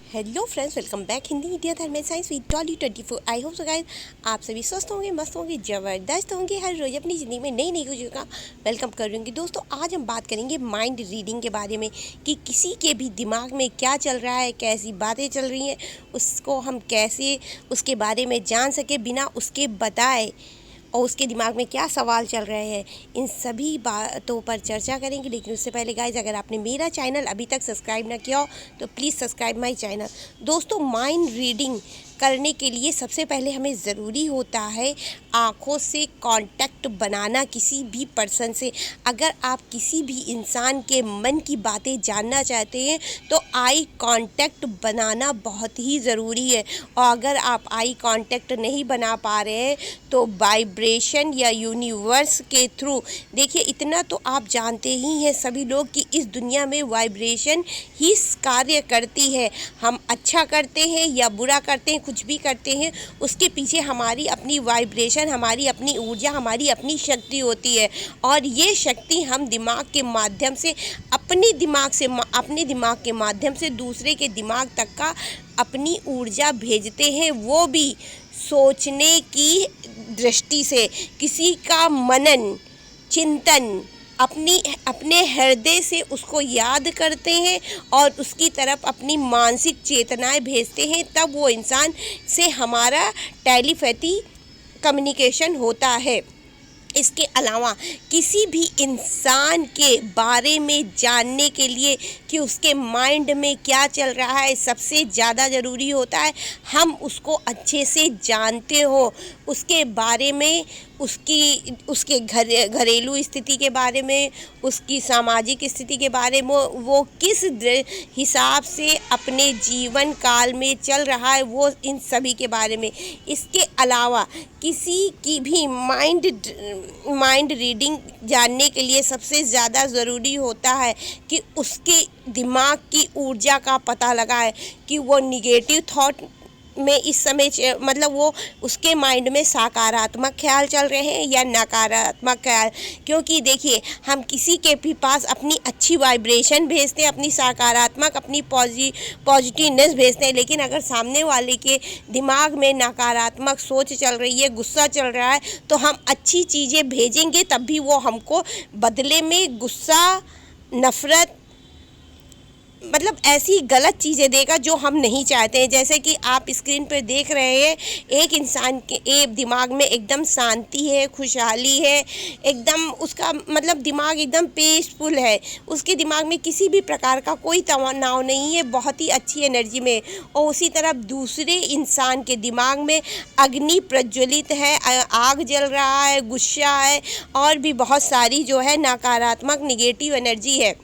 Hello friends, welcome back Hindi India Dharm science with Dolly 24। I hope so guys आप सभी स्वस्थ होंगे, मस्त होंगे, ज़बरदस्त होंगे, हर रोज़ अपनी ज़िंदगी में नई नई चीज़ों का वेलकम कर रही होंगी। दोस्तों, आज हम बात करेंगे माइंड रीडिंग के बारे में कि किसी के भी दिमाग में क्या चल रहा है, कैसी बातें चल रही हैं, उसको हम कैसे उसके बारे में जान सके बिना उसके बताए, और उसके दिमाग में क्या सवाल चल रहे हैं, इन सभी बातों पर चर्चा करेंगे। लेकिन उससे पहले गाइज, अगर आपने मेरा चैनल अभी तक सब्सक्राइब ना किया हो तो प्लीज़ सब्सक्राइब माय चैनल। दोस्तों, माइंड रीडिंग करने के लिए सबसे पहले हमें ज़रूरी होता है आँखों से कांटेक्ट बनाना किसी भी पर्सन से। अगर आप किसी भी इंसान के मन की बातें जानना चाहते हैं तो आई कांटेक्ट बनाना बहुत ही ज़रूरी है। और अगर आप आई कांटेक्ट नहीं बना पा रहे हैं तो वाइब्रेशन या यूनिवर्स के थ्रू, देखिए इतना तो आप जानते ही हैं सभी लोग कि इस दुनिया में वाइब्रेशन ही कार्य करती है। हम अच्छा करते हैं या बुरा करते हैं, कुछ भी करते हैं, उसके पीछे हमारी अपनी वाइब्रेशन, हमारी अपनी ऊर्जा, हमारी अपनी शक्ति होती है। और ये शक्ति हम दिमाग के माध्यम से अपने दिमाग के माध्यम से दूसरे के दिमाग तक का अपनी ऊर्जा भेजते हैं, वो भी सोचने की दृष्टि से। किसी का मनन चिंतन अपने हृदय से उसको याद करते हैं और उसकी तरफ अपनी मानसिक चेतनाएं भेजते हैं, तब वो इंसान से हमारा टेलीपैथी कम्युनिकेशन होता है। इसके अलावा किसी भी इंसान के बारे में जानने के लिए कि उसके माइंड में क्या चल रहा है, सबसे ज़्यादा ज़रूरी होता है हम उसको अच्छे से जानते हो, उसके बारे में, उसके घरेलू स्थिति के बारे में, उसकी सामाजिक स्थिति के बारे में, वो किस हिसाब से अपने जीवन काल में चल रहा है, वो इन सभी के बारे में। इसके अलावा किसी की भी माइंड रीडिंग जानने के लिए सबसे ज़्यादा ज़रूरी होता है कि उसके दिमाग की ऊर्जा का पता लगाए कि वो निगेटिव थॉट में इस समय मतलब वो उसके माइंड में सकारात्मक ख्याल चल रहे हैं या नकारात्मक ख्याल। क्योंकि देखिए, हम किसी के भी पास अपनी अच्छी वाइब्रेशन भेजते हैं, अपनी सकारात्मक, अपनी पॉजिटिवनेस भेजते हैं, लेकिन अगर सामने वाले के दिमाग में नकारात्मक सोच चल रही है, गुस्सा चल रहा है, तो हम अच्छी चीज़ें भेजेंगे तब भी वो हमको बदले में गुस्सा, नफ़रत, मतलब ऐसी गलत चीज़ें देगा जो हम नहीं चाहते हैं। जैसे कि आप स्क्रीन पर देख रहे हैं, एक इंसान के दिमाग में एकदम शांति है, खुशहाली है, एकदम उसका मतलब दिमाग एकदम पीसफुल है, उसके दिमाग में किसी भी प्रकार का कोई तनाव नहीं है, बहुत ही अच्छी एनर्जी में। और उसी तरफ दूसरे इंसान के दिमाग में अग्नि प्रज्वलित है, आग जल रहा है, गुस्सा है, और भी बहुत सारी जो है नकारात्मक निगेटिव एनर्जी है।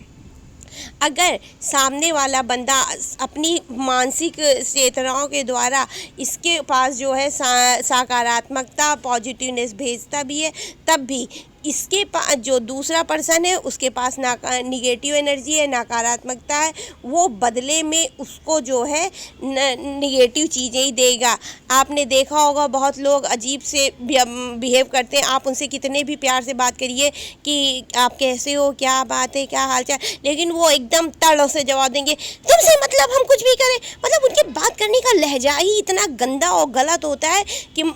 अगर सामने वाला बंदा अपनी मानसिक चेतनाओं के द्वारा इसके पास जो है सकारात्मकता, पॉजिटिवनेस भेजता भी है, तब भी इसके पास जो दूसरा पर्सन है उसके पास निगेटिव एनर्जी है, नकारात्मकता है, वो बदले में उसको जो है निगेटिव चीज़ें ही देगा। आपने देखा होगा बहुत लोग अजीब से बिहेव करते हैं, आप उनसे कितने भी प्यार से बात करिए कि आप कैसे हो, क्या बात है, क्या हाल चाल, लेकिन वो एकदम तड़ों से जवाब देंगे, तुमसे मतलब हम कुछ भी करें। मतलब उनके बात करने का लहजा ही इतना गंदा और गलत होता है कि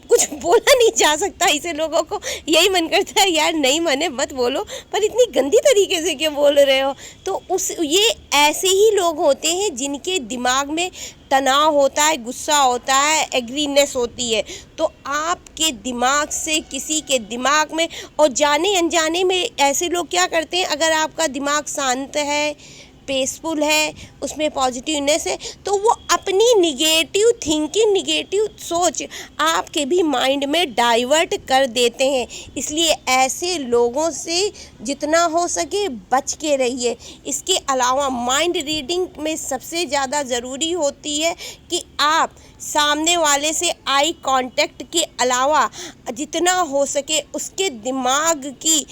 कुछ बोला नहीं जा सकता। इसे लोगों को यही मन करता है यार नहीं मने मत बोलो, पर इतनी गंदी तरीके से क्यों बोल रहे हो। तो ये ऐसे ही लोग होते हैं जिनके दिमाग में तनाव होता है, गुस्सा होता है, एग्रीनेस होती है। तो आपके दिमाग से किसी के दिमाग में, और जाने अनजाने में ऐसे लोग क्या करते हैं, अगर आपका दिमाग शांत है, पीसफुल है, उसमें पॉजिटिवनेस है, तो वो अपनी निगेटिव थिंकिंग, निगेटिव सोच आपके भी माइंड में डाइवर्ट कर देते हैं। इसलिए ऐसे लोगों से जितना हो सके बच के रहिए। इसके अलावा माइंड रीडिंग में सबसे ज़्यादा ज़रूरी होती है कि आप सामने वाले से आई कांटेक्ट के अलावा जितना हो सके उसके दिमाग की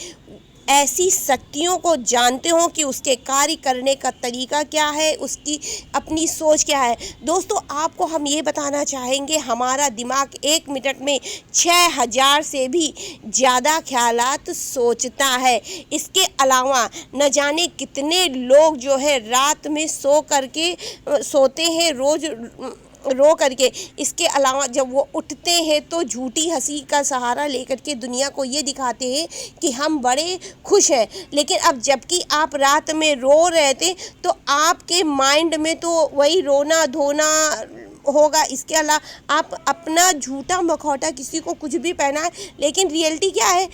ऐसी शक्तियों को जानते हो कि उसके कार्य करने का तरीका क्या है, उसकी अपनी सोच क्या है। दोस्तों आपको हम ये बताना चाहेंगे, हमारा दिमाग 1 मिनट में 6000 से भी ज़्यादा ख्यालात सोचता है। इसके अलावा न जाने कितने लोग जो है रात में सोते हैं रोज़ रो करके। इसके अलावा जब वो उठते हैं तो झूठी हंसी का सहारा लेकर के दुनिया को ये दिखाते हैं कि हम बड़े खुश हैं, लेकिन अब जबकि आप रात में रो रहे थे तो आपके माइंड में तो वही रोना धोना होगा। इसके अलावा आप अपना झूठा मखौटा किसी को कुछ भी पहना है, लेकिन रियलिटी क्या है?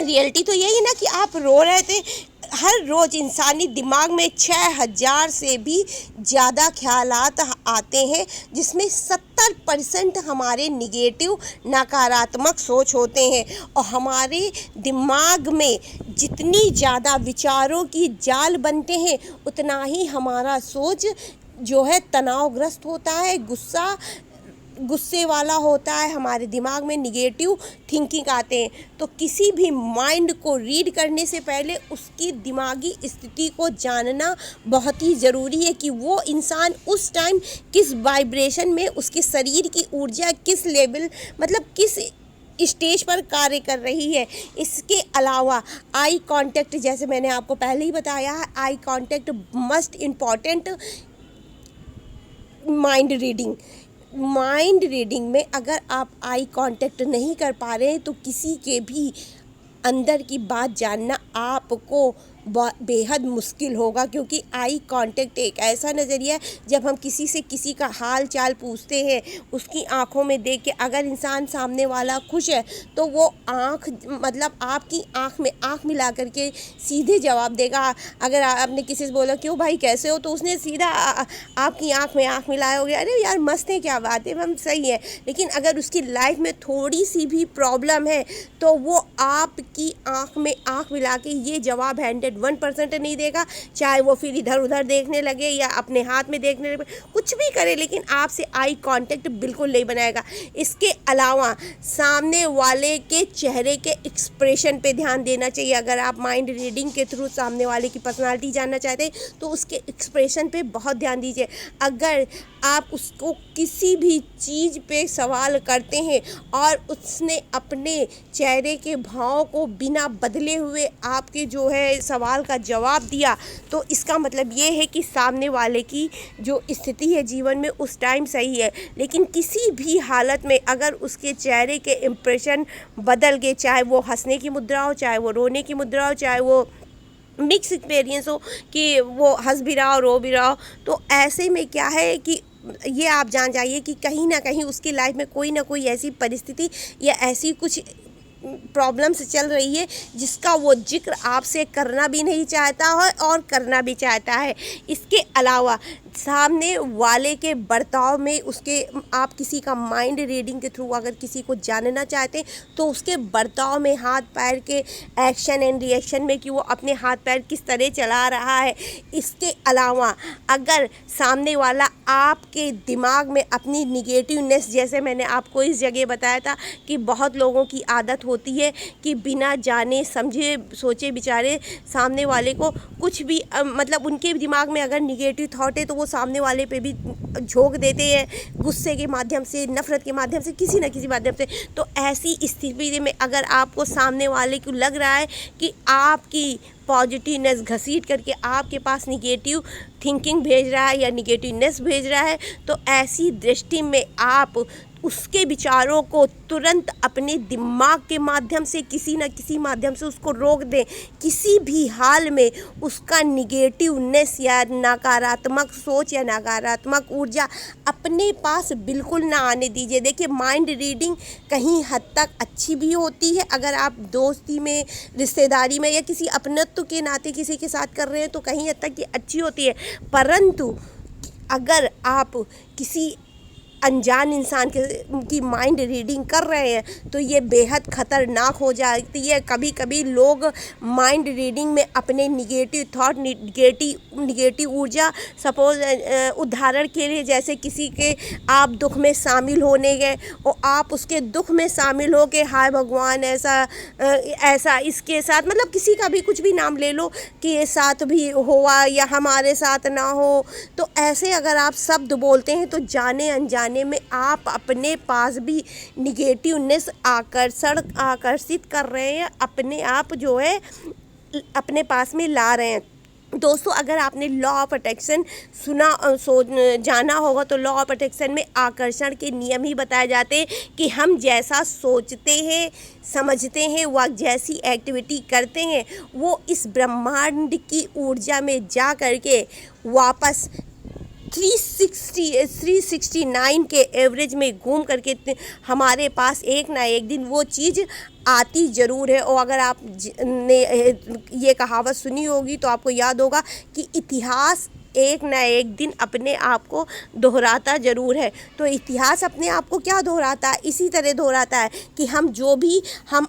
रियलिटी तो यही ना कि आप रो रहे थे। हर रोज़ इंसानी दिमाग में 6000 से भी ज़्यादा ख्यालात आते हैं, जिसमें 70% हमारे निगेटिव नकारात्मक सोच होते हैं। और हमारे दिमाग में जितनी ज़्यादा विचारों की जाल बनते हैं, उतना ही हमारा सोच जो है तनावग्रस्त होता है, गुस्से वाला होता है। हमारे दिमाग में निगेटिव थिंकिंग आते हैं। तो किसी भी माइंड को रीड करने से पहले उसकी दिमागी स्थिति को जानना बहुत ही ज़रूरी है कि वो इंसान उस टाइम किस वाइब्रेशन में, उसके शरीर की ऊर्जा किस लेवल, मतलब किस स्टेज पर कार्य कर रही है। इसके अलावा आई कांटेक्ट, जैसे मैंने आपको पहले ही बताया है, eye contact must important mind reading में अगर आप आई कांटेक्ट नहीं कर पा रहे हैं तो किसी के भी अंदर की बात जानना आपको बेहद मुश्किल होगा, क्योंकि आई कांटेक्ट एक ऐसा नज़रिया है जब हम किसी से किसी का हाल चाल पूछते हैं, उसकी आंखों में देख के अगर इंसान सामने वाला खुश है तो वो मतलब आपकी आंख में आंख मिला करके सीधे जवाब देगा। अगर आपने किसी से बोला क्यों भाई कैसे हो, तो उसने सीधा आपकी आंख में आंख मिलाया, हो गया अरे यार मस्त है, क्या बात है, हम सही है। लेकिन अगर उसकी लाइफ में थोड़ी सी भी प्रॉब्लम है तो वो आपकी आंख में आंख मिला के ये जवाब 1% नहीं देगा, चाहे वो फिर इधर उधर देखने लगे या अपने हाथ में देखने लगे, कुछ भी करे, लेकिन आपसे आई कांटेक्ट बिल्कुल नहीं बनाएगा। इसके अलावा सामने वाले के चेहरे के एक्सप्रेशन पे ध्यान देना चाहिए। अगर आप माइंड रीडिंग के थ्रू सामने वाले की पर्सनालिटी जानना चाहते हैं तो उसके एक्सप्रेशन पे बहुत ध्यान दीजिए। अगर आप उसको किसी भी चीज़ पे सवाल करते हैं और उसने अपने चेहरे के भाव को बिना बदले हुए आपके जो है सवाल का जवाब दिया, तो इसका मतलब ये है कि सामने वाले की जो स्थिति है जीवन में उस टाइम सही है। लेकिन किसी भी हालत में अगर उसके चेहरे के इम्प्रेशन बदल गए, चाहे वो हंसने की मुद्रा हो, चाहे वो रोने की मुद्रा हो, चाहे वो मिक्स एक्सपीरियंस हो कि वो हंस भी रहा हो रो भी रहा हो, तो ऐसे में क्या है कि ये आप जान जाइए कि कहीं ना कहीं उसकी लाइफ में कोई ना कोई ऐसी परिस्थिति या ऐसी कुछ प्रॉब्लम्स चल रही है जिसका वो जिक्र आपसे करना भी नहीं चाहता है और करना भी चाहता है। इसके अलावा सामने वाले के बर्ताव में उसके, आप किसी का माइंड रीडिंग के थ्रू अगर किसी को जानना चाहते हैं तो उसके बर्ताव में, हाथ पैर के एक्शन एंड रिएक्शन में कि वो अपने हाथ पैर किस तरह चला रहा है। इसके अलावा अगर सामने वाला आपके दिमाग में अपनी निगेटिवनेस, जैसे मैंने आपको इस जगह बताया था कि बहुत लोगों की आदत होती है कि बिना जाने समझे सोचे विचारे सामने वाले को कुछ भी मतलब उनके दिमाग में अगर निगेटिव थॉट है तो वो सामने वाले पे भी झोंक देते हैं, गुस्से के माध्यम से, नफरत के माध्यम से, किसी न किसी माध्यम से। तो ऐसी स्थिति में अगर आपको सामने वाले को लग रहा है कि आपकी पॉजिटिवनेस घसीट करके आपके पास निगेटिव थिंकिंग भेज रहा है या निगेटिवनेस भेज रहा है, तो ऐसी दृष्टि में आप उसके विचारों को तुरंत अपने दिमाग के माध्यम से, किसी न किसी माध्यम से उसको रोक दें। किसी भी हाल में उसका निगेटिवनेस या नकारात्मक सोच या नकारात्मक ऊर्जा अपने पास बिल्कुल ना आने दीजिए। देखिए, माइंड रीडिंग कहीं हद तक अच्छी भी होती है अगर आप दोस्ती में, रिश्तेदारी में या किसी अपनत्व के नाते किसी के साथ कर रहे हैं तो कहीं हद तक ये अच्छी होती है। परंतु अगर आप किसी अनजान इंसान की माइंड रीडिंग कर रहे हैं तो ये बेहद ख़तरनाक हो जाती है। कभी कभी लोग माइंड रीडिंग में अपने निगेटिव थॉट, निगेटिव ऊर्जा, सपोज उदाहरण के लिए जैसे किसी के आप दुख में शामिल होने गए और आप उसके दुख में शामिल हो के हाय भगवान ऐसा इसके साथ, मतलब किसी का भी कुछ भी नाम ले लो कि ये साथ भी हुआ या हमारे साथ ना हो, तो ऐसे अगर आप शब्द बोलते हैं तो जाने अनजाने में आप अपने पास भी निगेटिवनेस आकर्षित कर रहे हैं, अपने आप जो है अपने पास में ला रहे हैं। दोस्तों, अगर आपने लॉ ऑफ अट्रैक्शन जाना होगा तो लॉ ऑफ अट्रैक्शन में आकर्षण के नियम ही बताए जाते हैं कि हम जैसा सोचते हैं, समझते हैं, वह जैसी एक्टिविटी करते हैं, वो इस ब्रह्मांड की ऊर्जा में जा करके वापस 369 के एवरेज में घूम करके हमारे पास एक ना एक दिन वो चीज़ आती ज़रूर है। और अगर आप ने ये कहावत सुनी होगी तो आपको याद होगा कि इतिहास एक ना एक दिन अपने आप को दोहराता ज़रूर है। तो इतिहास अपने आप को क्या दोहराता है? इसी तरह दोहराता है कि हम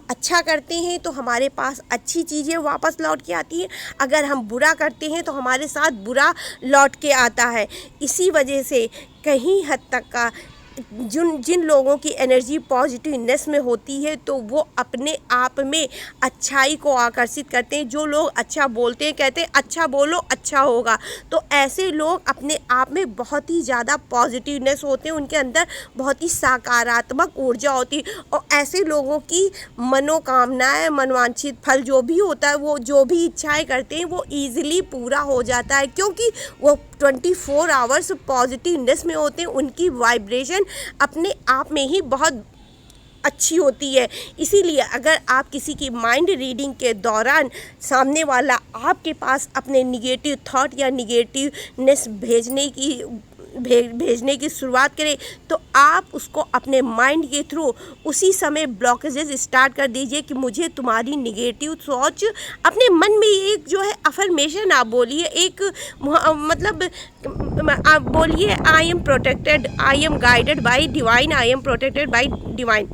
अच्छा करते हैं तो हमारे पास अच्छी चीज़ें वापस लौट के आती हैं, अगर हम बुरा करते हैं तो हमारे साथ बुरा लौट के आता है। इसी वजह से कहीं हद तक का जिन लोगों की एनर्जी पॉजिटिवनेस में होती है तो वो अपने आप में अच्छाई को आकर्षित करते हैं। जो लोग अच्छा बोलते हैं, कहते हैं अच्छा बोलो अच्छा होगा, तो ऐसे लोग अपने आप में बहुत ही ज़्यादा पॉजिटिवनेस होते हैं, उनके अंदर बहुत ही सकारात्मक ऊर्जा होती है। और ऐसे लोगों की मनोकामनाएं, मनोवांछित फल जो भी होता है, वो जो भी इच्छाएँ करते हैं वो ईज़िली पूरा हो जाता है, क्योंकि वो 24 आवर्स पॉजिटिवनेस में होते हैं। उनकी वाइब्रेशन अपने आप में ही बहुत अच्छी होती है। इसीलिए अगर आप किसी की माइंड रीडिंग के दौरान सामने वाला आपके पास अपने निगेटिव थॉट या निगेटिवनेस भेजने की शुरुआत करें तो आप उसको अपने माइंड के थ्रू उसी समय ब्लॉकेजेस स्टार्ट कर दीजिए कि मुझे तुम्हारी निगेटिव सोच, अपने मन में एक जो है अफर्मेशन आप बोलिए, एक मतलब आप बोलिए I am protected, I am guided by divine, I am protected by divine.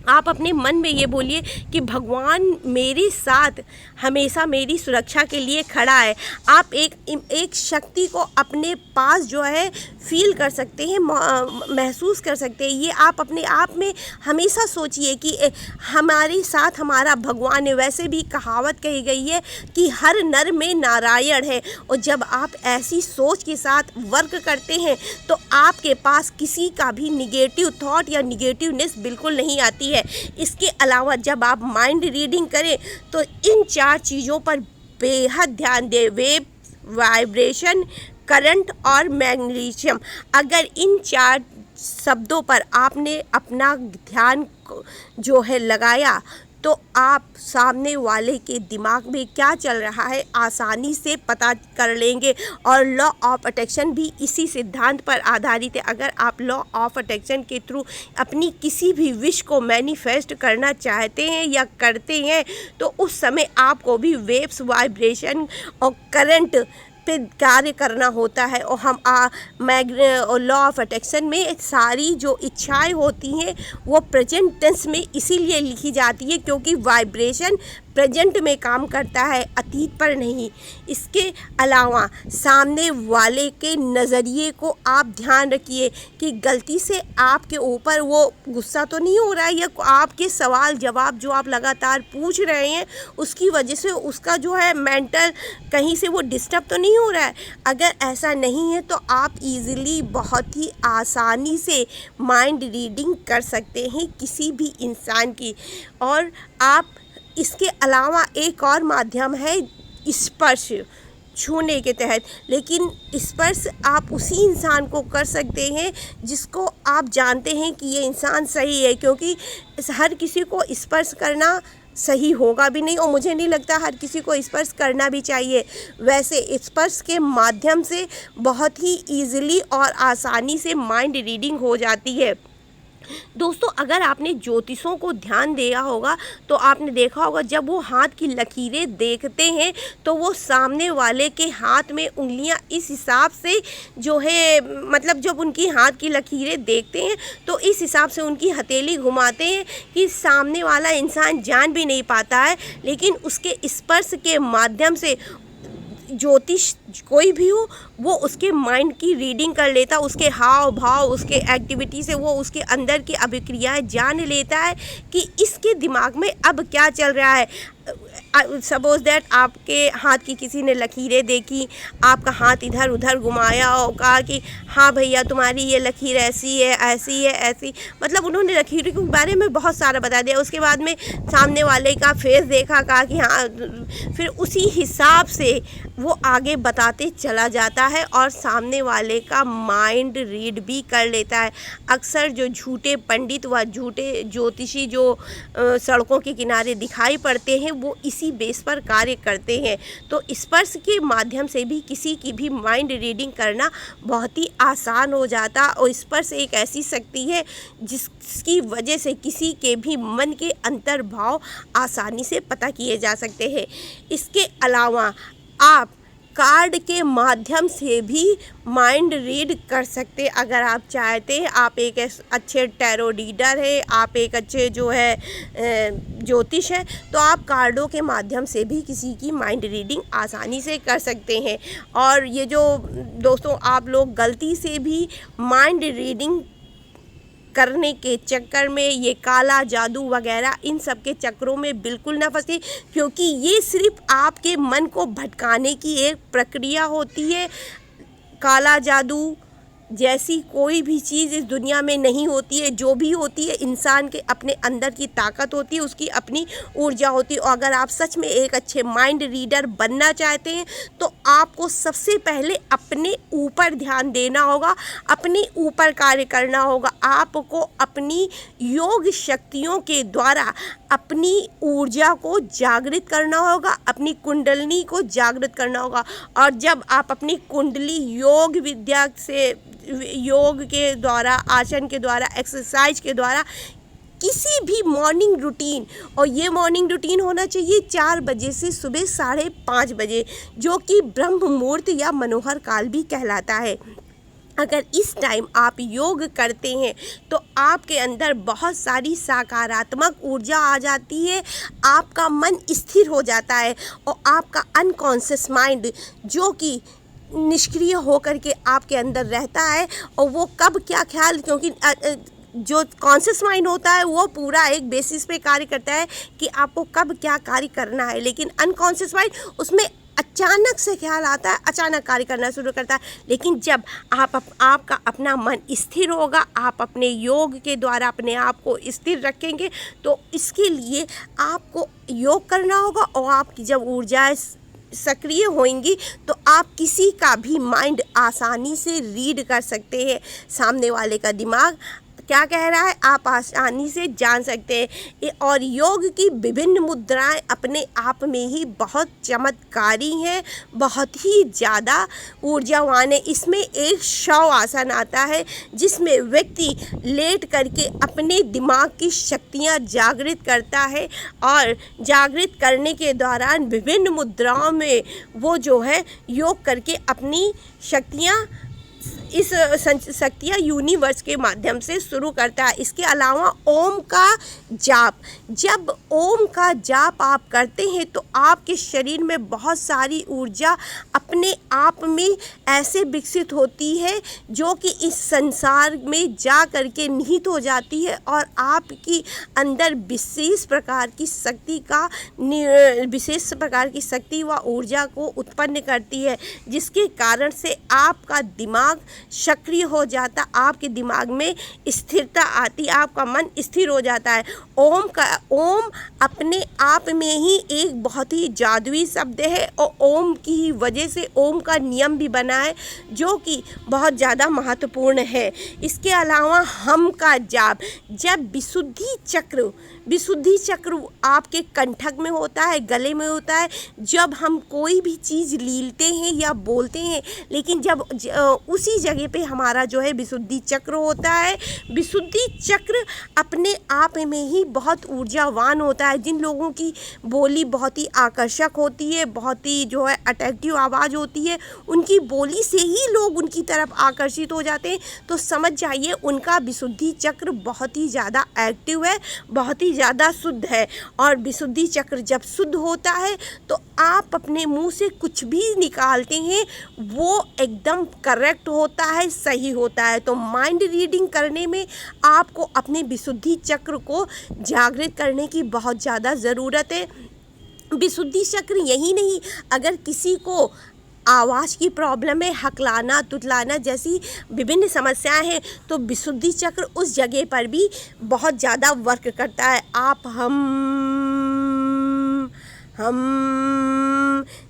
आप अपने मन में ये बोलिए कि भगवान मेरे साथ हमेशा मेरी सुरक्षा के लिए खड़ा है। आप एक शक्ति को अपने पास जो है फील कर सकते हैं, महसूस कर सकते हैं। ये आप अपने आप में हमेशा सोचिए कि हमारे साथ हमारा भगवान है। वैसे भी कहावत कही गई है कि हर नर में नारायण है, और जब आप ऐसी सोच के साथ वर्क करते हैं तो आपके पास किसी का भी निगेटिव थॉट या निगेटिवनेस बिल्कुल नहीं आती है। इसके अलावा जब आप माइंड रीडिंग करें तो इन 4 चीज़ों पर बेहद ध्यान दें: वेव, वाइब्रेशन, करंट और मैग्नीशियम। अगर इन 4 शब्दों पर आपने अपना ध्यान जो है लगाया तो आप सामने वाले के दिमाग में क्या चल रहा है आसानी से पता कर लेंगे। और लॉ ऑफ अट्रैक्शन भी इसी सिद्धांत पर आधारित है। अगर आप लॉ ऑफ अट्रैक्शन के थ्रू अपनी किसी भी विश को मैनिफेस्ट करना चाहते हैं या करते हैं तो उस समय आपको भी वेव्स, वाइब्रेशन और करंट पे कार्य करना होता है। और हम लॉ ऑफ अट्रैक्शन में सारी जो इच्छाएं होती हैं वो प्रेजेंट टेंस में इसीलिए लिखी जाती है क्योंकि वाइब्रेशन प्रेजेंट में काम करता है, अतीत पर नहीं। इसके अलावा सामने वाले के नज़रिए को आप ध्यान रखिए कि गलती से आपके ऊपर वो गुस्सा तो नहीं हो रहा है, या आपके सवाल जवाब जो आप लगातार पूछ रहे हैं उसकी वजह से उसका जो है मेंटल कहीं से वो डिस्टर्ब तो नहीं हो रहा है। अगर ऐसा नहीं है तो आप इजीली बहुत ही आसानी से माइंड रीडिंग कर सकते हैं किसी भी इंसान की। और आप इसके अलावा एक और माध्यम है स्पर्श, छूने के तहत। लेकिन स्पर्श आप उसी इंसान को कर सकते हैं जिसको आप जानते हैं कि ये इंसान सही है, क्योंकि हर किसी को स्पर्श करना सही होगा भी नहीं और मुझे नहीं लगता हर किसी को स्पर्श करना भी चाहिए। वैसे स्पर्श के माध्यम से बहुत ही ईजिली और आसानी से माइंड रीडिंग हो जाती है। दोस्तों अगर आपने ज्योतिषों को ध्यान दिया होगा तो आपने देखा होगा जब वो हाथ की लकीरें देखते हैं तो वो सामने वाले के हाथ में उंगलियां इस हिसाब से जो है, मतलब जब उनकी हाथ की लकीरें देखते हैं तो इस हिसाब से उनकी हथेली घुमाते हैं कि सामने वाला इंसान जान भी नहीं पाता है, लेकिन उसके स्पर्श के माध्यम से ज्योतिष कोई भी हो वो उसके माइंड की रीडिंग कर लेता, उसके हाव भाव, उसके एक्टिविटी से वो उसके अंदर की अभिक्रियाएं जान लेता है कि इसके दिमाग में अब क्या चल रहा है। सपोज दैट आपके हाथ की किसी ने लकीरें देखी, आपका हाथ इधर उधर घुमाया और कहा कि हाँ भैया तुम्हारी ये लकीर ऐसी है ऐसी है ऐसी, मतलब उन्होंने लकीर के बारे में बहुत सारा बता दिया। उसके बाद में सामने वाले का फेस देखा, कहा कि हाँ, फिर उसी हिसाब से वो आगे बताते चला जाता है और सामने वाले का माइंड रीड भी कर लेता है। अक्सर जो झूठे पंडित व झूठे ज्योतिषी जो सड़कों के किनारे दिखाई पड़ते हैं वो इसी बेस पर कार्य करते हैं। तो स्पर्श के माध्यम से भी किसी की भी माइंड रीडिंग करना बहुत ही आसान हो जाता, और स्पर्श एक ऐसी शक्ति है जिसकी वजह से किसी के भी मन के अंतर्भाव आसानी से पता किए जा सकते हैं। इसके अलावा आप कार्ड के माध्यम से भी माइंड रीड कर सकते अगर आप चाहते हैं। आप एक अच्छे टैरो रीडर है, आप एक अच्छे जो है ज्योतिष है, तो आप कार्डों के माध्यम से भी किसी की माइंड रीडिंग आसानी से कर सकते हैं। और ये जो दोस्तों आप लोग गलती से भी माइंड रीडिंग करने के चक्कर में ये काला जादू वगैरह इन सब के चक्करों में बिल्कुल ना फंसे, क्योंकि ये सिर्फ आपके मन को भटकाने की एक प्रक्रिया होती है। काला जादू जैसी कोई भी चीज़ इस दुनिया में नहीं होती है। जो भी होती है इंसान के अपने अंदर की ताकत होती है, उसकी अपनी ऊर्जा होती है। और अगर आप सच में एक अच्छे माइंड रीडर बनना चाहते हैं तो आपको सबसे पहले अपने ऊपर ध्यान देना होगा, अपने ऊपर कार्य करना होगा। आपको अपनी योग शक्तियों के द्वारा अपनी ऊर्जा को जागृत करना होगा, अपनी कुंडलिनी को जागृत करना होगा। और जब आप अपनी कुंडली योग विद्या से, योग के द्वारा, आसन के द्वारा, एक्सरसाइज के द्वारा, किसी भी मॉर्निंग रूटीन, और ये मॉर्निंग रूटीन होना चाहिए 4 बजे से सुबह 5:30 बजे, जो कि ब्रह्म मुहूर्त या मनोहर काल भी कहलाता है। अगर इस टाइम आप योग करते हैं तो आपके अंदर बहुत सारी सकारात्मक ऊर्जा आ जाती है, आपका मन स्थिर हो जाता है और आपका अनकॉन्शियस माइंड जो कि निष्क्रिय होकर के आपके अंदर रहता है, और वो कब क्या ख्याल, क्योंकि जो कॉन्शियस माइंड होता है वो पूरा एक बेसिस पे कार्य करता है कि आपको कब क्या कार्य करना है, लेकिन अनकॉन्शियस माइंड उसमें अचानक से ख्याल आता है, अचानक कार्य करना शुरू करता है। लेकिन जब आपका अपना मन स्थिर होगा, आप अपने योग के द्वारा अपने आप को स्थिर रखेंगे, तो इसके लिए आपको योग करना होगा। और आपकी जब ऊर्जाएं सक्रिय होंगी तो आप किसी का भी माइंड आसानी से रीड कर सकते हैं। सामने वाले का दिमाग क्या कह रहा है आप आसानी से जान सकते हैं। और योग की विभिन्न मुद्राएं अपने आप में ही बहुत चमत्कारी हैं, बहुत ही ज़्यादा ऊर्जावान है। इसमें एक शव आसन आता है जिसमें व्यक्ति लेट करके अपने दिमाग की शक्तियां जागृत करता है, और जागृत करने के दौरान विभिन्न मुद्राओं में वो जो है योग करके अपनी शक्तियां, इस शक्तियाँ यूनिवर्स के माध्यम से शुरू करता है। इसके अलावा ओम का जाप, जब ओम का जाप आप करते हैं तो आपके शरीर में बहुत सारी ऊर्जा अपने आप में ऐसे विकसित होती है जो कि इस संसार में जा करके निहित हो जाती है, और आपकी अंदर विशेष प्रकार की शक्ति व ऊर्जा को उत्पन्न करती है, जिसके कारण से आपका दिमाग सक्रिय हो जाता, आपके दिमाग में स्थिरता आती, आपका मन स्थिर हो जाता है। ओम अपने आप में ही एक बहुत ही जादुई शब्द है और ओम की ही वजह से ओम का नियम भी बना है जो कि बहुत ज़्यादा महत्वपूर्ण है। इसके अलावा हम का जाप, जब विशुद्धि चक्र आपके कंठक में होता है, गले में होता है, जब हम कोई भी चीज़ लीलते हैं या बोलते हैं, लेकिन जब उसी जगह पे हमारा जो है विशुद्धि चक्र होता है, विशुद्धि चक्र अपने आप में ही बहुत ऊर्जावान होता है। जिन लोगों की बोली बहुत ही आकर्षक होती है, बहुत ही जो है अट्रैक्टिव आवाज़ होती है, उनकी बोली से ही लोग उनकी तरफ आकर्षित हो जाते हैं। तो समझ जाइए उनका विशुद्धि चक्र बहुत ही ज़्यादा एक्टिव है, बहुत ही ज़्यादा शुद्ध है। और विशुद्धि चक्र जब शुद्ध होता है तो आप अपने मुंह से कुछ भी निकालते हैं वो एकदम करेक्ट होता है, सही होता है। तो माइंड रीडिंग करने में आपको अपने विशुद्धि चक्र को जागृत करने की बहुत ज़्यादा ज़रूरत है। विशुद्धि चक्र यही नहीं, अगर किसी को आवाज़ की प्रॉब्लम है, हकलाना तुतलाना जैसी विभिन्न समस्याएं हैं, तो विशुद्धि चक्र उस जगह पर भी बहुत ज़्यादा वर्क करता है। आप हम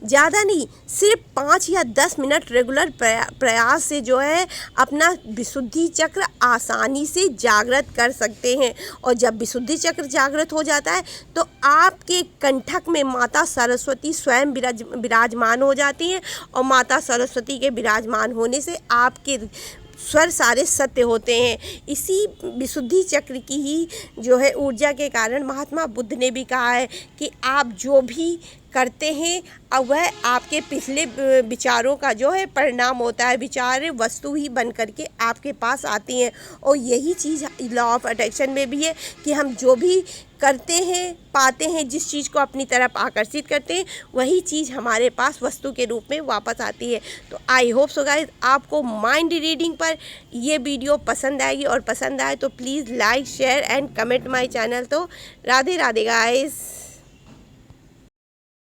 ज़्यादा नहीं, सिर्फ 5 या 10 मिनट रेगुलर प्रयास से जो है अपना विशुद्धि चक्र आसानी से जागृत कर सकते हैं। और जब विशुद्धि चक्र जागृत हो जाता है तो आपके कंठक में माता सरस्वती स्वयं विराजमान हो जाती हैं। और माता सरस्वती के विराजमान होने से आपके स्वर सारे सत्य होते हैं। इसी विशुद्धि चक्र की ही जो है ऊर्जा के कारण महात्मा बुद्ध ने भी कहा है कि आप जो भी करते हैं अब वह आपके पिछले विचारों का जो है परिणाम होता है। विचार वस्तु ही बन करके आपके पास आती हैं। और यही चीज़ लॉ ऑफ अट्रैक्शन में भी है कि हम जो भी करते हैं, पाते हैं, जिस चीज़ को अपनी तरफ आकर्षित करते हैं, वही चीज़ हमारे पास वस्तु के रूप में वापस आती है। तो आई होप सो गाइस आपको माइंड रीडिंग पर ये वीडियो पसंद आएगी, और पसंद आए तो please like share and comment my channel. तो राधे राधे गाइस।